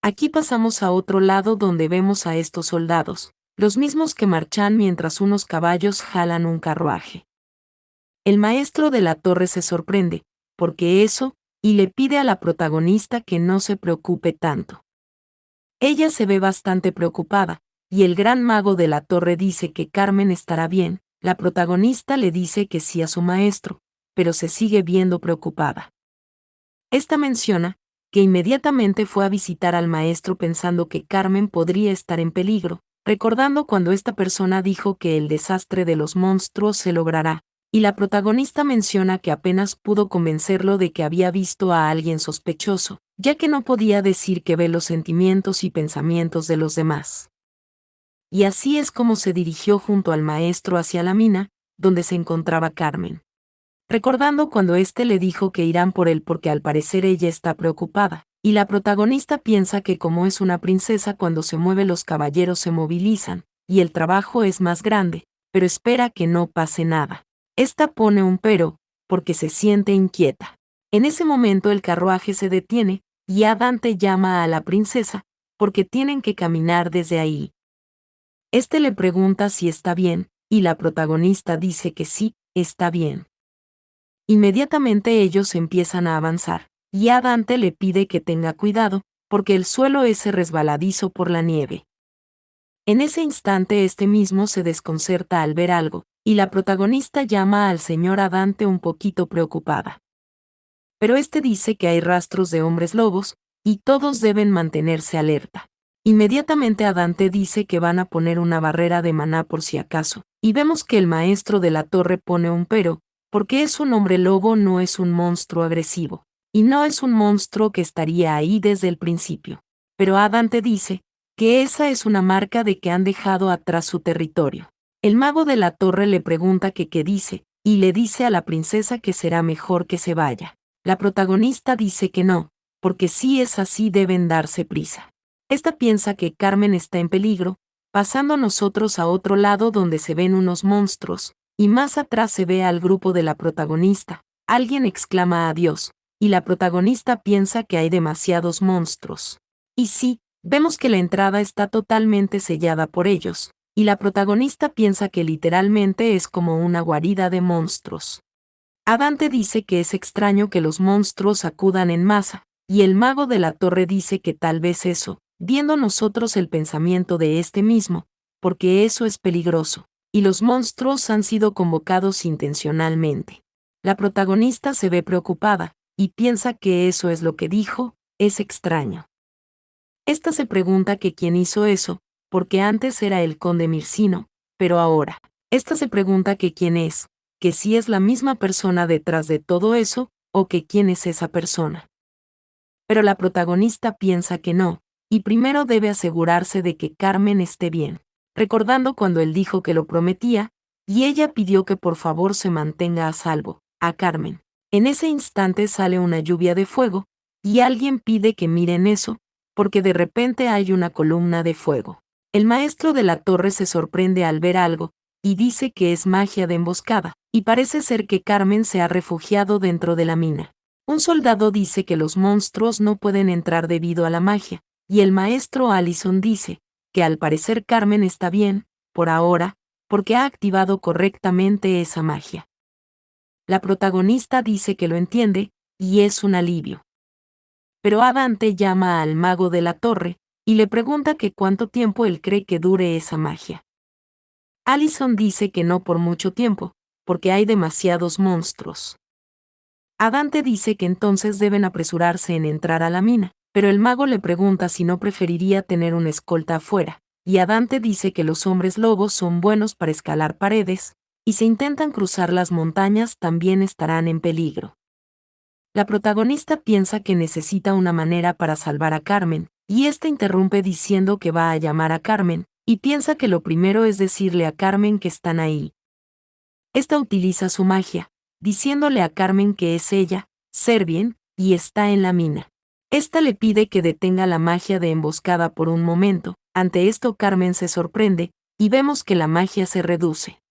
Aquí pasamos a otro lado donde vemos a estos soldados, los mismos que marchan mientras unos caballos jalan un carruaje. El maestro de la torre se sorprende, porque eso, y le pide a la protagonista que no se preocupe tanto. Ella se ve bastante preocupada, y el gran mago de la torre dice que Carmen estará bien. La protagonista le dice que sí a su maestro, pero se sigue viendo preocupada. Esta menciona que inmediatamente fue a visitar al maestro pensando que Carmen podría estar en peligro, recordando cuando esta persona dijo que el desastre de los monstruos se logrará, y la protagonista menciona que apenas pudo convencerlo de que había visto a alguien sospechoso, ya que no podía decir que ve los sentimientos y pensamientos de los demás. Y así es como se dirigió junto al maestro hacia la mina, donde se encontraba Carmen. Recordando cuando éste le dijo que irán por él porque al parecer ella está preocupada, y la protagonista piensa que como es una princesa cuando se mueve los caballeros se movilizan, y el trabajo es más grande, pero espera que no pase nada. Esta pone un pero, porque se siente inquieta. En ese momento el carruaje se detiene, y Dante llama a la princesa, porque tienen que caminar desde ahí. Este le pregunta si está bien, y la protagonista dice que sí, está bien. Inmediatamente ellos empiezan a avanzar, y Dante le pide que tenga cuidado, porque el suelo es resbaladizo por la nieve. En ese instante este mismo se desconcerta al ver algo, y la protagonista llama al señor Dante un poquito preocupada. Pero este dice que hay rastros de hombres lobos, y todos deben mantenerse alerta. Inmediatamente Dante dice que van a poner una barrera de maná por si acaso, y vemos que el maestro de la torre pone un pero, porque es un hombre lobo, no es un monstruo agresivo, y no es un monstruo que estaría ahí desde el principio. Pero Dante dice que esa es una marca de que han dejado atrás su territorio. El mago de la torre le pregunta que qué dice, y le dice a la princesa que será mejor que se vaya. La protagonista dice que no, porque si es así deben darse prisa. Esta piensa que Carmen está en peligro, pasando nosotros a otro lado donde se ven unos monstruos, y más atrás se ve al grupo de la protagonista. Alguien exclama adiós, y la protagonista piensa que hay demasiados monstruos. Y sí, vemos que la entrada está totalmente sellada por ellos, y la protagonista piensa que literalmente es como una guarida de monstruos. Dante dice que es extraño que los monstruos acudan en masa, y el mago de la torre dice que tal vez eso, viendo nosotros el pensamiento de este mismo, porque eso es peligroso, y los monstruos han sido convocados intencionalmente. La protagonista se ve preocupada, y piensa que eso es lo que dijo, es extraño. Esta se pregunta que quién hizo eso, porque antes era el conde Mircino, pero ahora. Esta se pregunta que quién es, que si es la misma persona detrás de todo eso, o que quién es esa persona. Pero la protagonista piensa que no, y primero debe asegurarse de que Carmen esté bien, recordando cuando él dijo que lo prometía, y ella pidió que por favor se mantenga a salvo, a Carmen. En ese instante sale una lluvia de fuego, y alguien pide que miren eso, porque de repente hay una columna de fuego. El maestro de la torre se sorprende al ver algo, y dice que es magia de emboscada, y parece ser que Carmen se ha refugiado dentro de la mina. Un soldado dice que los monstruos no pueden entrar debido a la magia, y el maestro Allison dice que al parecer Carmen está bien, por ahora, porque ha activado correctamente esa magia. La protagonista dice que lo entiende, y es un alivio. Pero Dante llama al mago de la torre, y le pregunta que cuánto tiempo él cree que dure esa magia. Allison dice que no por mucho tiempo, porque hay demasiados monstruos. Dante dice que entonces deben apresurarse en entrar a la mina, pero el mago le pregunta si no preferiría tener una escolta afuera, y Dante dice que los hombres lobos son buenos para escalar paredes, y si intentan cruzar las montañas también estarán en peligro. La protagonista piensa que necesita una manera para salvar a Carmen, y ésta interrumpe diciendo que va a llamar a Carmen, y piensa que lo primero es decirle a Carmen que están ahí. Esta utiliza su magia, diciéndole a Carmen que es ella, Servien, y está en la mina. Esta le pide que detenga la magia de emboscada por un momento. Ante esto Carmen se sorprende, y vemos que la magia se reduce.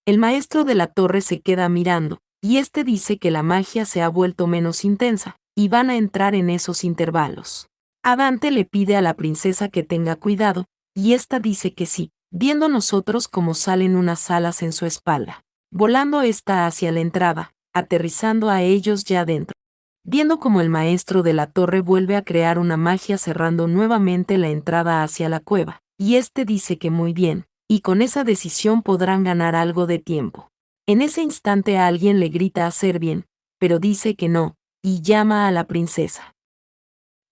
El maestro de la torre se queda mirando, y este dice que la magia se ha vuelto menos intensa, y van a entrar en esos intervalos. Adante le pide a la princesa que tenga cuidado, y ésta dice que sí, viendo nosotros cómo salen unas alas en su espalda, volando ésta hacia la entrada, aterrizando a ellos ya dentro. Viendo cómo el maestro de la torre vuelve a crear una magia cerrando nuevamente la entrada hacia la cueva, y éste dice que muy bien, y con esa decisión podrán ganar algo de tiempo. En ese instante alguien le grita a Servien, pero dice que no, y llama a la princesa.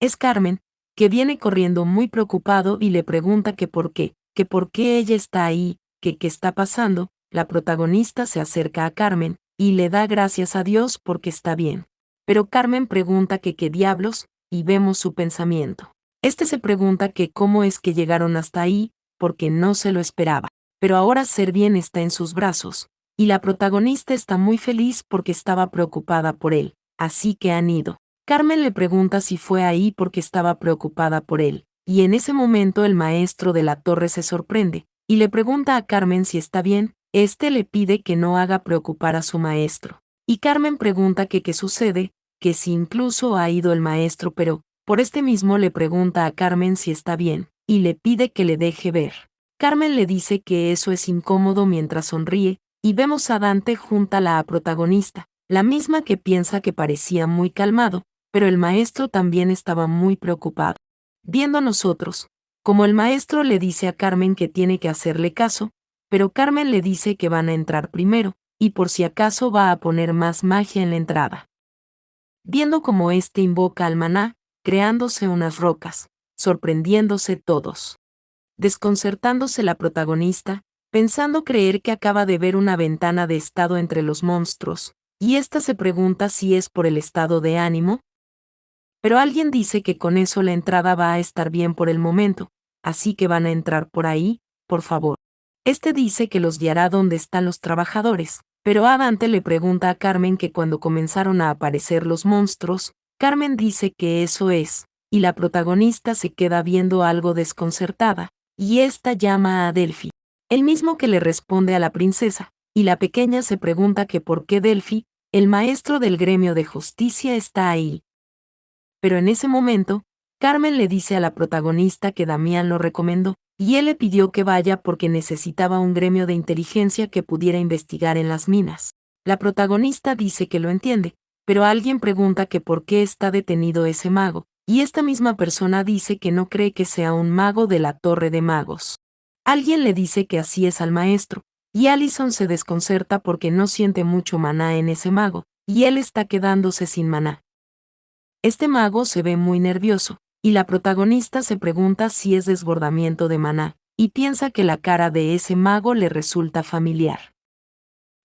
Es Carmen, que viene corriendo muy preocupado y le pregunta que por qué ella está ahí, que qué está pasando. La protagonista se acerca a Carmen, y le da gracias a Dios porque está bien. Pero Carmen pregunta que qué diablos, y vemos su pensamiento. Este se pregunta que cómo es que llegaron hasta ahí, porque no se lo esperaba. Pero ahora Servien está en sus brazos, y la protagonista está muy feliz porque estaba preocupada por él, así que han ido. Carmen le pregunta si fue ahí porque estaba preocupada por él, y en ese momento el maestro de la torre se sorprende, y le pregunta a Carmen si está bien. Este le pide que no haga preocupar a su maestro. Y Carmen pregunta que qué sucede, que si incluso ha ido el maestro, pero, por este mismo le pregunta a Carmen si está bien, y le pide que le deje ver. Carmen le dice que eso es incómodo mientras sonríe, y vemos a Dante junto a la protagonista, la misma que piensa que parecía muy calmado, pero el maestro también estaba muy preocupado. Viendo a nosotros, como el maestro le dice a Carmen que tiene que hacerle caso, pero Carmen le dice que van a entrar primero, y por si acaso va a poner más magia en la entrada. Viendo cómo éste invoca al maná, creándose unas rocas, sorprendiéndose todos. Desconcertándose la protagonista, pensando creer que acaba de ver una ventana de estado entre los monstruos, y ésta se pregunta si es por el estado de ánimo. Pero alguien dice que con eso la entrada va a estar bien por el momento, así que van a entrar por ahí, por favor. Este dice que los guiará donde están los trabajadores, pero Dante le pregunta a Carmen que cuando comenzaron a aparecer los monstruos, Carmen dice que eso es, y la protagonista se queda viendo algo desconcertada, y ésta llama a Delphi, el mismo que le responde a la princesa, y la pequeña se pregunta que por qué Delphi, el maestro del gremio de justicia, está ahí. Pero en ese momento, Carmen le dice a la protagonista que Damián lo recomendó, y él le pidió que vaya porque necesitaba un gremio de inteligencia que pudiera investigar en las minas. La protagonista dice que lo entiende, pero alguien pregunta que por qué está detenido ese mago, y esta misma persona dice que no cree que sea un mago de la Torre de Magos. Alguien le dice que así es al maestro, y Allison se desconcerta porque no siente mucho maná en ese mago, y él está quedándose sin maná. Este mago se ve muy nervioso, y la protagonista se pregunta si es desbordamiento de maná, y piensa que la cara de ese mago le resulta familiar.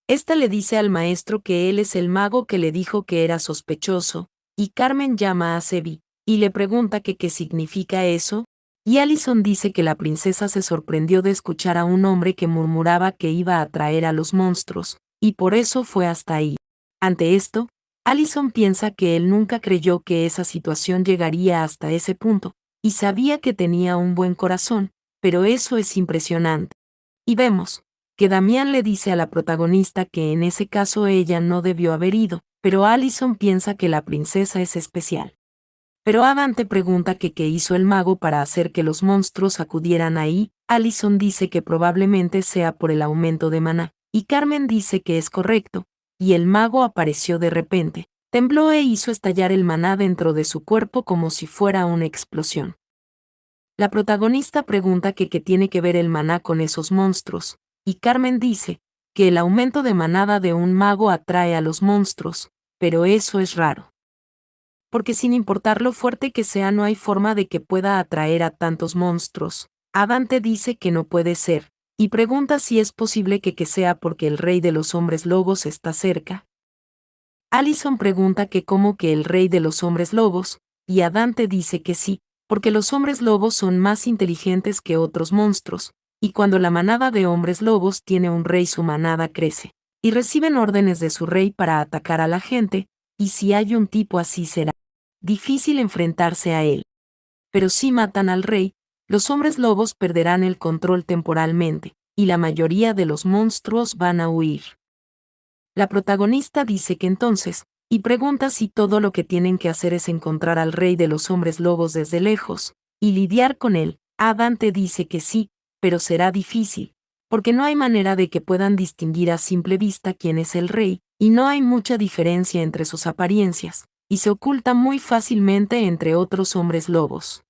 Esta le dice al maestro que él es el mago que le dijo que era sospechoso, y Carmen llama a Sevi, y le pregunta que qué significa eso, y Allison dice que la princesa se sorprendió de escuchar a un hombre que murmuraba que iba a atraer a los monstruos, y por eso fue hasta ahí. Ante esto, Allison piensa que él nunca creyó que esa situación llegaría hasta ese punto, y sabía que tenía un buen corazón, pero eso es impresionante. Y vemos que Damián le dice a la protagonista que en ese caso ella no debió haber ido, pero Allison piensa que la princesa es especial. Pero Dante pregunta que qué hizo el mago para hacer que los monstruos acudieran ahí. Allison dice que probablemente sea por el aumento de maná, y Carmen dice que es correcto, y el mago apareció de repente, tembló e hizo estallar el maná dentro de su cuerpo como si fuera una explosión. La protagonista pregunta que qué tiene que ver el maná con esos monstruos, y Carmen dice que el aumento de manada de un mago atrae a los monstruos, pero eso es raro. Porque sin importar lo fuerte que sea no hay forma de que pueda atraer a tantos monstruos. Dante dice que no puede ser, y pregunta si es posible que sea porque el rey de los hombres lobos está cerca. Allison pregunta que cómo que el rey de los hombres lobos, y Dante dice que sí, porque los hombres lobos son más inteligentes que otros monstruos, y cuando la manada de hombres lobos tiene un rey su manada crece, y reciben órdenes de su rey para atacar a la gente, y si hay un tipo así será difícil enfrentarse a él. Pero si matan al rey, los hombres lobos perderán el control temporalmente, y la mayoría de los monstruos van a huir. La protagonista dice que entonces, y pregunta si todo lo que tienen que hacer es encontrar al rey de los hombres lobos desde lejos, y lidiar con él. Dante dice que sí, pero será difícil, porque no hay manera de que puedan distinguir a simple vista quién es el rey, y no hay mucha diferencia entre sus apariencias, y se oculta muy fácilmente entre otros hombres lobos.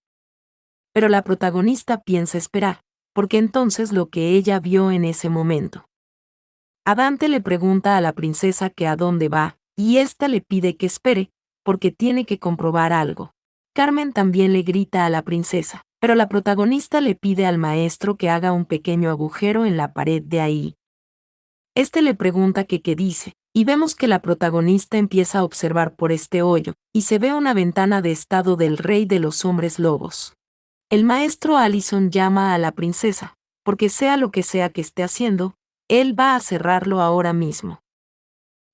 Pero la protagonista piensa esperar, porque entonces lo que ella vio en ese momento. Dante le pregunta a la princesa que a dónde va, y ésta le pide que espere, porque tiene que comprobar algo. Carmen también le grita a la princesa, pero la protagonista le pide al maestro que haga un pequeño agujero en la pared de ahí. Este le pregunta que qué dice, y vemos que la protagonista empieza a observar por este hoyo, y se ve una ventana de estado del rey de los hombres lobos. El maestro Allison llama a la princesa, porque sea lo que sea que esté haciendo, él va a cerrarlo ahora mismo.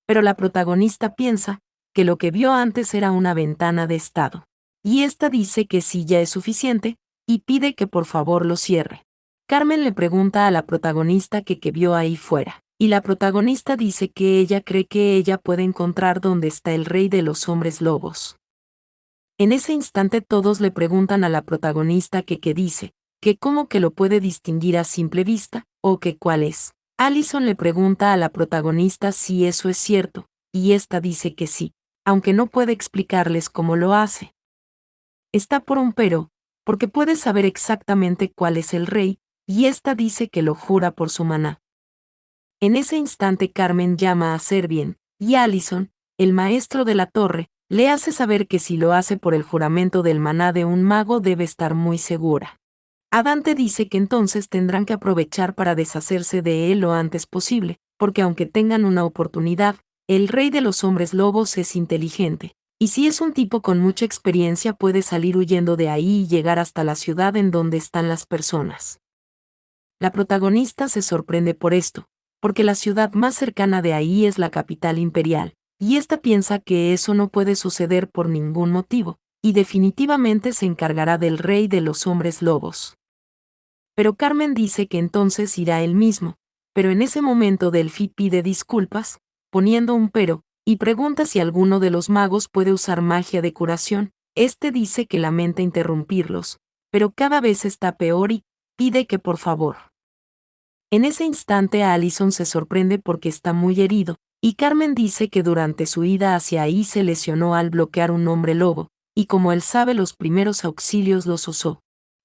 Pero la protagonista piensa que lo que vio antes era una ventana de estado. Y esta dice que sí ya es suficiente, y pide que por favor lo cierre. Carmen le pregunta a la protagonista que qué vio ahí fuera, y la protagonista dice que ella cree que ella puede encontrar dónde está el rey de los hombres lobos. En ese instante todos le preguntan a la protagonista que qué dice, que cómo que lo puede distinguir a simple vista, o que cuál es. Allison le pregunta a la protagonista si eso es cierto, y ésta dice que sí, aunque no puede explicarles cómo lo hace. Está por un pero, porque puede saber exactamente cuál es el rey, y ésta dice que lo jura por su maná. En ese instante Carmen llama a Servien, y Allison, el maestro de la torre, le hace saber que si lo hace por el juramento del maná de un mago debe estar muy segura. Dante dice que entonces tendrán que aprovechar para deshacerse de él lo antes posible, porque aunque tengan una oportunidad, el rey de los hombres lobos es inteligente, y si es un tipo con mucha experiencia puede salir huyendo de ahí y llegar hasta la ciudad en donde están las personas. La protagonista se sorprende por esto, porque la ciudad más cercana de ahí es la capital imperial, y ésta piensa que eso no puede suceder por ningún motivo, y definitivamente se encargará del rey de los hombres lobos. Pero Carmen dice que entonces irá él mismo, pero en ese momento Delphi pide disculpas, poniendo un pero, y pregunta si alguno de los magos puede usar magia de curación. Este dice que lamenta interrumpirlos, pero cada vez está peor y pide que por favor. En ese instante Allison se sorprende porque está muy herido, y Carmen dice que durante su ida hacia ahí se lesionó al bloquear un hombre lobo, y como él sabe los primeros auxilios los usó.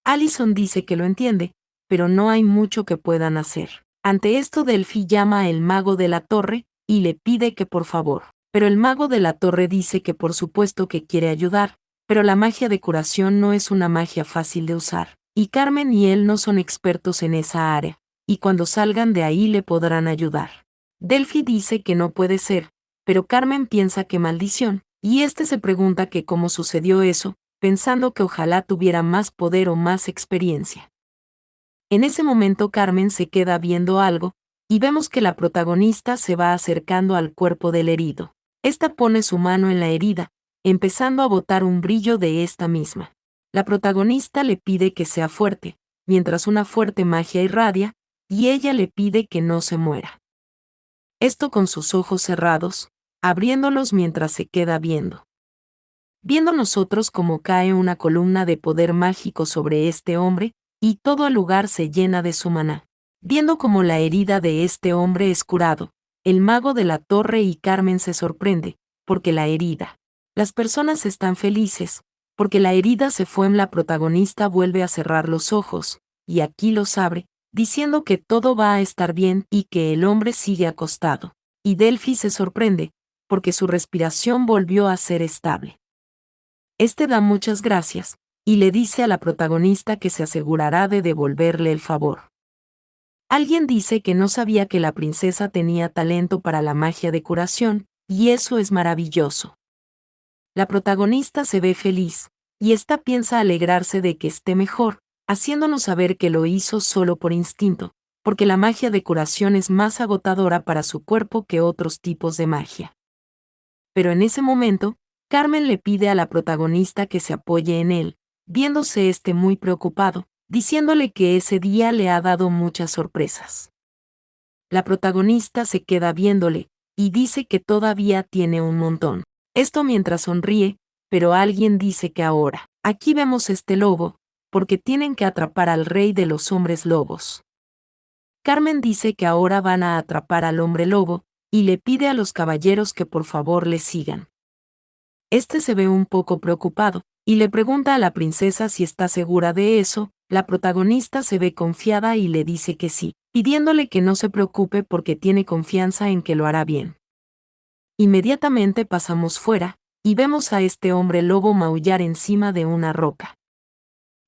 Allison dice que lo entiende, pero no hay mucho que puedan hacer. Ante esto Delphi llama al mago de la torre, y le pide que por favor. Pero el mago de la torre dice que por supuesto que quiere ayudar, pero la magia de curación no es una magia fácil de usar, y Carmen y él no son expertos en esa área, y cuando salgan de ahí le podrán ayudar. Delphi dice que no puede ser, pero Carmen piensa que maldición, y este se pregunta que cómo sucedió eso, pensando que ojalá tuviera más poder o más experiencia. En ese momento Carmen se queda viendo algo, y vemos que la protagonista se va acercando al cuerpo del herido. Esta pone su mano en la herida, empezando a botar un brillo de esta misma. La protagonista le pide que sea fuerte, mientras una fuerte magia irradia, y ella le pide que no se muera. Esto con sus ojos cerrados, abriéndolos mientras se queda viendo. Viendo nosotros cómo cae una columna de poder mágico sobre este hombre, y todo el lugar se llena de su maná. Viendo cómo la herida de este hombre es curado, el mago de la torre y Carmen se sorprende, porque la herida. Las personas están felices, porque la herida se fue. La protagonista vuelve a cerrar los ojos, y aquí los abre, diciendo que todo va a estar bien y que el hombre sigue acostado. Y Delphi se sorprende, porque su respiración volvió a ser estable. Este da muchas gracias, y le dice a la protagonista que se asegurará de devolverle el favor. Alguien dice que no sabía que la princesa tenía talento para la magia de curación, y eso es maravilloso. La protagonista se ve feliz, y esta piensa alegrarse de que esté mejor, haciéndonos saber que lo hizo solo por instinto, porque la magia de curación es más agotadora para su cuerpo que otros tipos de magia. Pero en ese momento, Carmen le pide a la protagonista que se apoye en él, viéndose muy preocupado, diciéndole que ese día le ha dado muchas sorpresas. La protagonista se queda viéndole, y dice que todavía tiene un montón. Esto mientras sonríe, pero alguien dice que ahora, aquí vemos este lobo, porque tienen que atrapar al rey de los hombres lobos. Carmen dice que ahora van a atrapar al hombre lobo, y le pide a los caballeros que por favor le sigan. Este se ve un poco preocupado, y le pregunta a la princesa si está segura de eso. La protagonista se ve confiada y le dice que sí, pidiéndole que no se preocupe porque tiene confianza en que lo hará bien. Inmediatamente pasamos fuera, y vemos a este hombre lobo maullar encima de una roca.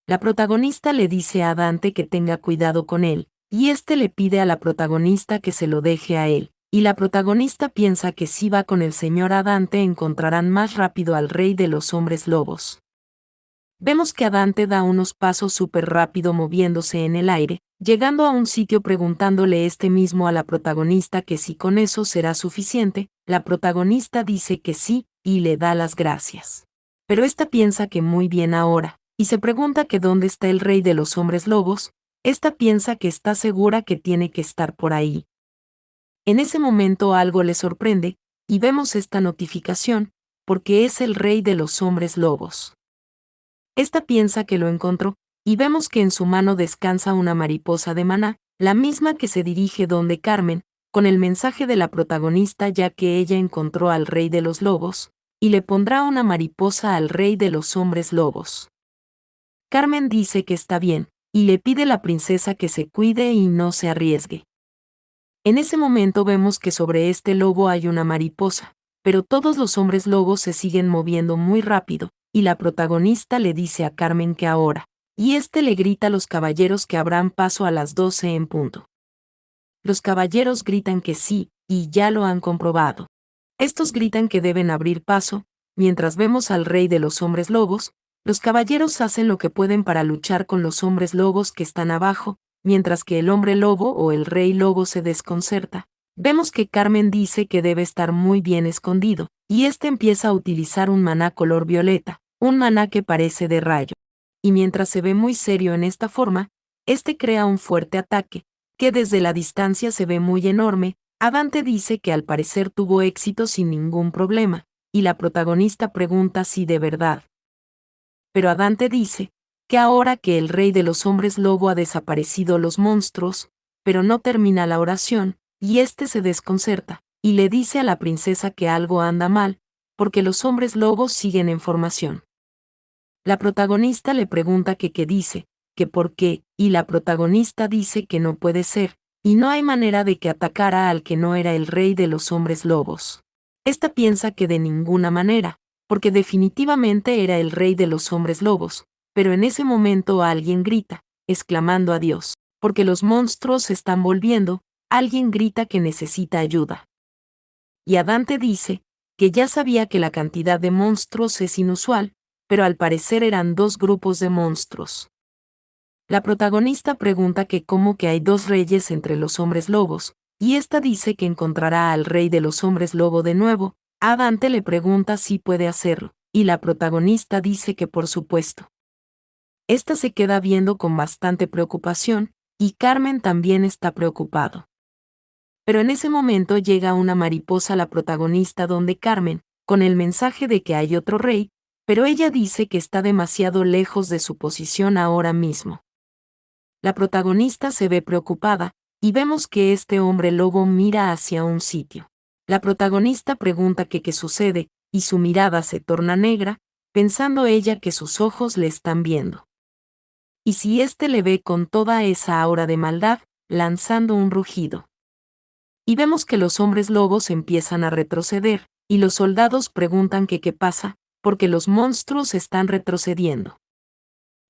La protagonista le dice a Dante que tenga cuidado con él, y este le pide a la protagonista que se lo deje a él, y la protagonista piensa que si va con el señor Adante encontrarán más rápido al rey de los hombres lobos. Vemos que Adante da unos pasos súper rápido moviéndose en el aire, llegando a un sitio preguntándole este mismo a la protagonista que si con eso será suficiente. La protagonista dice que sí, y le da las gracias. Pero esta piensa que muy bien ahora, y se pregunta que dónde está el rey de los hombres lobos. Esta piensa que está segura que tiene que estar por ahí. En ese momento algo le sorprende, y vemos esta notificación, porque es el rey de los hombres lobos. Esta piensa que lo encontró, y vemos que en su mano descansa una mariposa de maná, la misma que se dirige donde Carmen, con el mensaje de la protagonista ya que ella encontró al rey de los lobos, y le pondrá una mariposa al rey de los hombres lobos. Carmen dice que está bien, y le pide a la princesa que se cuide y no se arriesgue. En ese momento vemos que sobre este lobo hay una mariposa, pero todos los hombres lobos se siguen moviendo muy rápido, y la protagonista le dice a Carmen que ahora, y este le grita a los caballeros que abran paso a las 12 en punto. Los caballeros gritan que sí, y ya lo han comprobado. Estos gritan que deben abrir paso, mientras vemos al rey de los hombres lobos. Los caballeros hacen lo que pueden para luchar con los hombres lobos que están abajo, mientras que el hombre lobo o el rey lobo se desconcerta. Vemos que Carmen dice que debe estar muy bien escondido, y este empieza a utilizar un maná color violeta, un maná que parece de rayo. Y mientras se ve muy serio en esta forma, este crea un fuerte ataque, que desde la distancia se ve muy enorme. Adante dice que al parecer tuvo éxito sin ningún problema, y la protagonista pregunta si de verdad. Pero Adante dice que ahora que el rey de los hombres lobo ha desaparecido los monstruos, pero no termina la oración, y este se desconcerta, y le dice a la princesa que algo anda mal, porque los hombres lobos siguen en formación. La protagonista le pregunta que qué dice, que por qué, y la protagonista dice que no puede ser, y no hay manera de que atacara al que no era el rey de los hombres lobos. Esta piensa que de ninguna manera, porque definitivamente era el rey de los hombres lobos, pero en ese momento alguien grita, exclamando a Dios, porque los monstruos se están volviendo. Alguien grita que necesita ayuda. Y Adante dice que ya sabía que la cantidad de monstruos es inusual, pero al parecer eran dos grupos de monstruos. La protagonista pregunta que cómo que hay dos reyes entre los hombres lobos, y esta dice que encontrará al rey de los hombres lobo de nuevo. Adante le pregunta si puede hacerlo, y la protagonista dice que por supuesto. Esta se queda viendo con bastante preocupación, y Carmen también está preocupado. Pero en ese momento llega una mariposa a la protagonista donde Carmen, con el mensaje de que hay otro rey, pero ella dice que está demasiado lejos de su posición ahora mismo. La protagonista se ve preocupada, y vemos que este hombre lobo mira hacia un sitio. La protagonista pregunta que qué sucede, y su mirada se torna negra, pensando ella que sus ojos le están viendo. Y si éste le ve con toda esa aura de maldad, lanzando un rugido. Y vemos que los hombres lobos empiezan a retroceder, y los soldados preguntan que qué pasa, porque los monstruos están retrocediendo.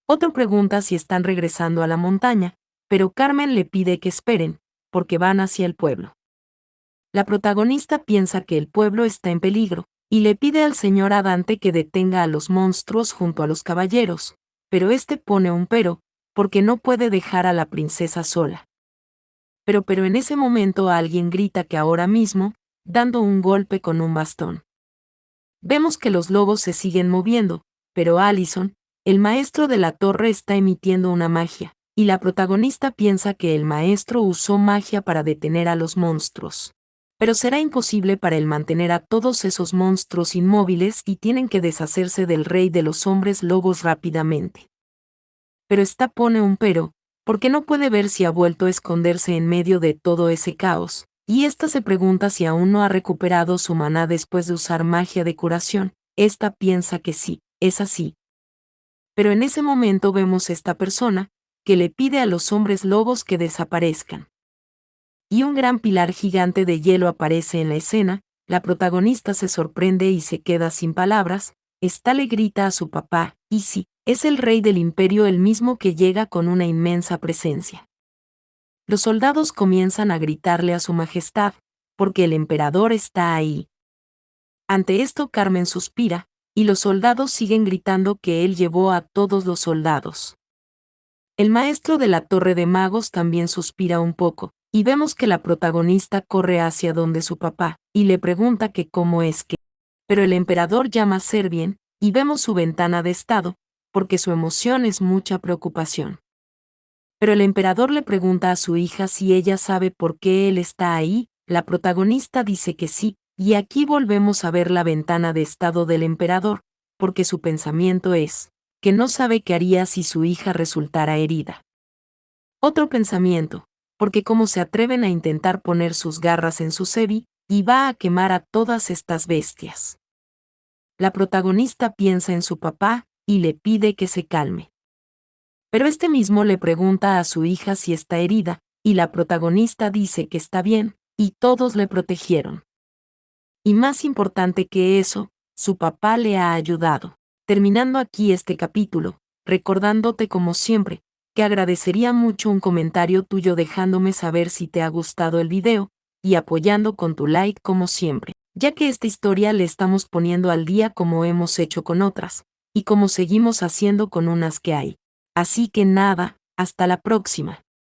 Otro pregunta si están regresando a la montaña, pero Carmen le pide que esperen, porque van hacia el pueblo. La protagonista piensa que el pueblo está en peligro, y le pide al señor Adante que detenga a los monstruos junto a los caballeros, pero este pone un pero, porque no puede dejar a la princesa sola. Pero en ese momento alguien grita que ahora mismo, dando un golpe con un bastón. Vemos que los lobos se siguen moviendo, pero Allison, el maestro de la torre, está emitiendo una magia, y la protagonista piensa que el maestro usó magia para detener a los monstruos. Pero será imposible para él mantener a todos esos monstruos inmóviles y tienen que deshacerse del rey de los hombres lobos rápidamente. Pero esta pone un pero, porque no puede ver si ha vuelto a esconderse en medio de todo ese caos, y ésta se pregunta si aún no ha recuperado su maná después de usar magia de curación. Esta piensa que sí, es así. Pero en ese momento vemos esta persona, que le pide a los hombres lobos que desaparezcan. Y un gran pilar gigante de hielo aparece en la escena, la protagonista se sorprende y se queda sin palabras, esta le grita a su papá, y sí, es el rey del imperio el mismo que llega con una inmensa presencia. Los soldados comienzan a gritarle a su majestad, porque el emperador está ahí. Ante esto Carmen suspira, y los soldados siguen gritando que él llevó a todos los soldados. El maestro de la Torre de Magos también suspira un poco, y vemos que la protagonista corre hacia donde su papá, y le pregunta que cómo es que. Pero el emperador llama a Servien, y vemos su ventana de estado, porque su emoción es mucha preocupación. Pero el emperador le pregunta a su hija si ella sabe por qué él está ahí, la protagonista dice que sí, y aquí volvemos a ver la ventana de estado del emperador, porque su pensamiento es, que no sabe qué haría si su hija resultara herida. Otro pensamiento, porque cómo se atreven a intentar poner sus garras en su Sevi, y va a quemar a todas estas bestias. La protagonista piensa en su papá, y le pide que se calme. Pero este mismo le pregunta a su hija si está herida, y la protagonista dice que está bien, y todos le protegieron. Y más importante que eso, su papá le ha ayudado. Terminando aquí este capítulo, recordándote como siempre, que agradecería mucho un comentario tuyo dejándome saber si te ha gustado el video, y apoyando con tu like como siempre, ya que esta historia le estamos poniendo al día como hemos hecho con otras, y como seguimos haciendo con unas que hay. Así que nada, hasta la próxima.